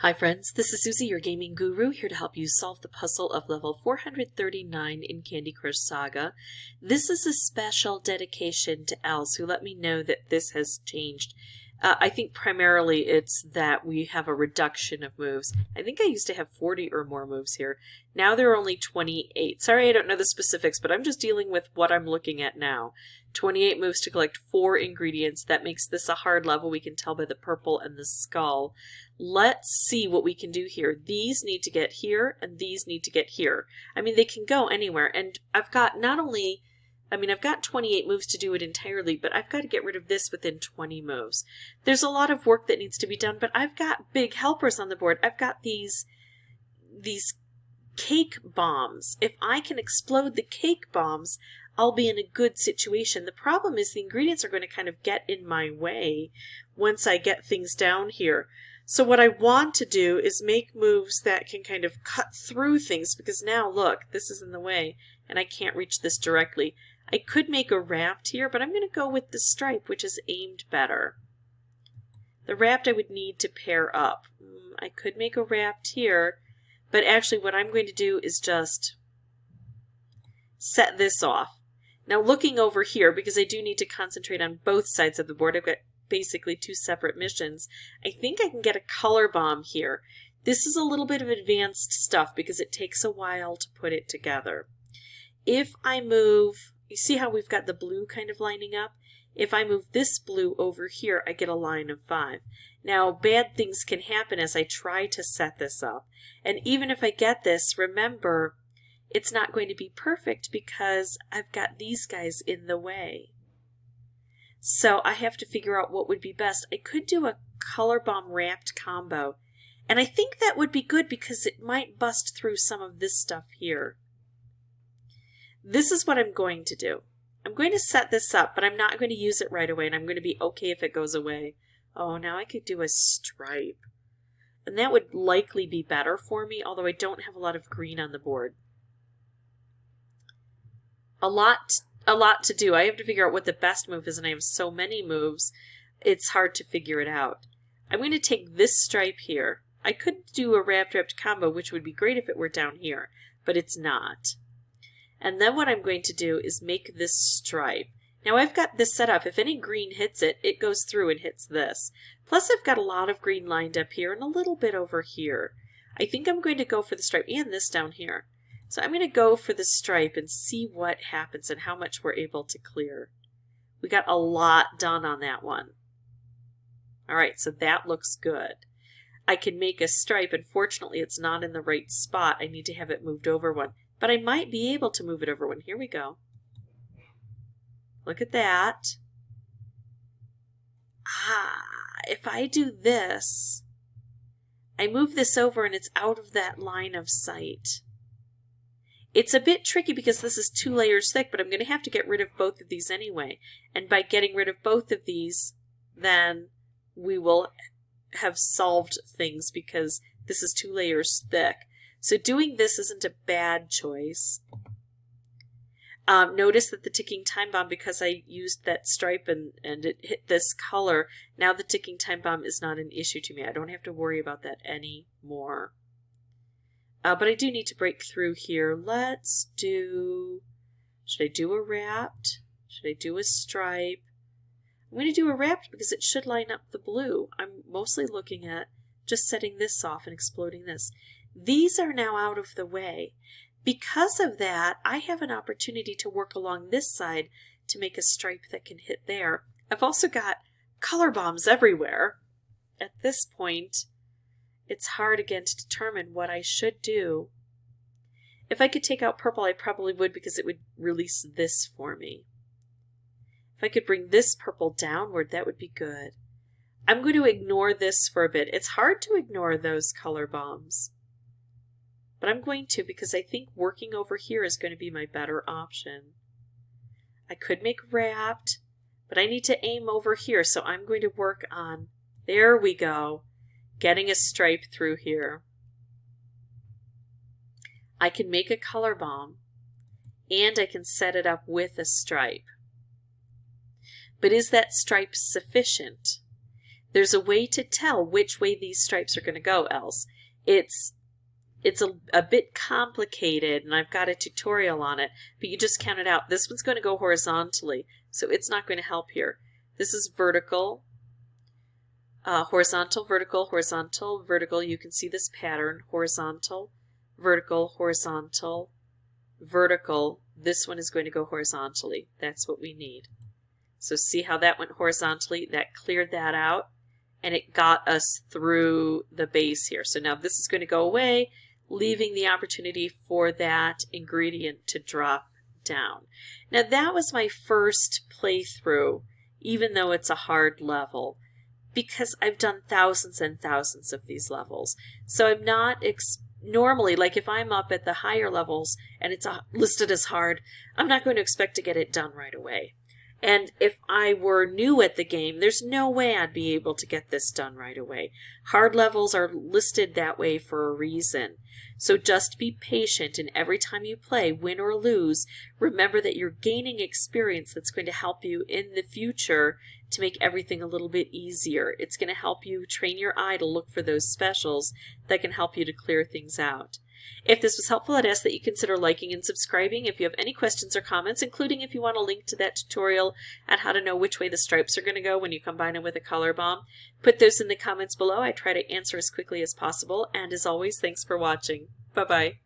Hi friends, this is Susie, your gaming guru, here to help you solve the puzzle of level 439 in Candy Crush Saga. This is a special dedication to Els, who let me know that this has changed. I think primarily it's that we have a reduction of moves. I think I used to have 40 or more moves here. Now there are only 28. Sorry, I don't know the specifics, but I'm just dealing with what I'm looking at now. 28 moves to collect 4 ingredients. That makes this a hard level. We can tell by the purple and the skull. Let's see what we can do here. These need to get here, and these need to get here. I mean, they can go anywhere, and I've got I've got 28 moves to do it entirely, but I've got to get rid of this within 20 moves. There's a lot of work that needs to be done, but I've got big helpers on the board. I've got these cake bombs. If I can explode the cake bombs, I'll be in a good situation. The problem is the ingredients are going to kind of get in my way once I get things down here. So what I want to do is make moves that can kind of cut through things, because now, look, this is in the way, and I can't reach this directly. I could make a wrapped here, but I'm going to go with the stripe, which is aimed better. The wrapped I would need to pair up. I could make a wrapped here, but actually what I'm going to do is just set this off. Now looking over here, because I do need to concentrate on both sides of the board, I've got basically 2 separate missions. I think I can get a color bomb here. This is a little bit of advanced stuff because it takes a while to put it together. If I move, you see how we've got the blue kind of lining up? If I move this blue over here, I get a line of 5. Now, bad things can happen as I try to set this up. And even if I get this, remember, it's not going to be perfect because I've got these guys in the way. So I have to figure out what would be best. I could do a color bomb wrapped combo. And I think that would be good because it might bust through some of this stuff here. This is what I'm going to do. I'm going to set this up, but I'm not going to use it right away, and I'm going to be okay if it goes away. Oh, now I could do a stripe. And that would likely be better for me, although I don't have a lot of green on the board. A lot to do. I have to figure out what the best move is, and I have so many moves, it's hard to figure it out. I'm going to take this stripe here. I could do a wrapped combo, which would be great if it were down here, but it's not. And then what I'm going to do is make this stripe. Now I've got this set up. If any green hits it, it goes through and hits this. Plus I've got a lot of green lined up here and a little bit over here. I think I'm going to go for the stripe and this down here. So I'm going to go for the stripe and see what happens and how much we're able to clear. We got a lot done on that one. Alright, so that looks good. I can make a stripe. Unfortunately, it's not in the right spot. I need to have it moved over one. But I might be able to move it over one. Here we go. Look at that. If I do this, I move this over and it's out of that line of sight. It's a bit tricky because this is 2 layers thick, but I'm going to have to get rid of both of these anyway. And by getting rid of both of these, then we will have solved things because this is 2 layers thick. So doing this isn't a bad choice. Notice that the ticking time bomb, because I used that stripe and it hit this color, now the ticking time bomb is not an issue to me. I don't have to worry about that anymore. But I do need to break through here. Let's do, should I do a wrapped? Should I do a stripe? I'm going to do a wrapped because it should line up the blue. I'm mostly looking at just setting this off and exploding this. These are now out of the way. Because of that, I have an opportunity to work along this side to make a stripe that can hit there. I've also got color bombs everywhere. At this point, it's hard again to determine what I should do. If I could take out purple, I probably would because it would release this for me. If I could bring this purple downward, that would be good. I'm going to ignore this for a bit. It's hard to ignore those color bombs. But I'm going to because I think working over here is going to be my better option. I could make wrapped, but I need to aim over here, so I'm going to work on, there we go, getting a stripe through here. I can make a color bomb, and I can set it up with a stripe. But is that stripe sufficient? There's a way to tell which way these stripes are going to go, else. It's a bit complicated, and I've got a tutorial on it, but you just count it out. This one's going to go horizontally, so it's not going to help here. This is vertical, horizontal, vertical, horizontal, vertical. You can see this pattern, horizontal, vertical, horizontal, vertical. This one is going to go horizontally. That's what we need. So see how that went horizontally? That cleared that out, and it got us through the base here. So now this is going to go away, leaving the opportunity for that ingredient to drop down. Now that was my first playthrough, even though it's a hard level, because I've done thousands and thousands of these levels. So I'm not normally, like if I'm up at the higher levels and it's listed as hard, I'm not going to expect to get it done right away. And if I were new at the game, there's no way I'd be able to get this done right away. Hard levels are listed that way for a reason. So just be patient, and every time you play, win or lose, remember that you're gaining experience that's going to help you in the future to make everything a little bit easier. It's going to help you train your eye to look for those specials that can help you to clear things out. If this was helpful, I'd ask that you consider liking and subscribing. If you have any questions or comments, including if you want a link to that tutorial on how to know which way the stripes are going to go when you combine them with a color bomb, put those in the comments below. I try to answer as quickly as possible. And as always, thanks for watching. Bye-bye.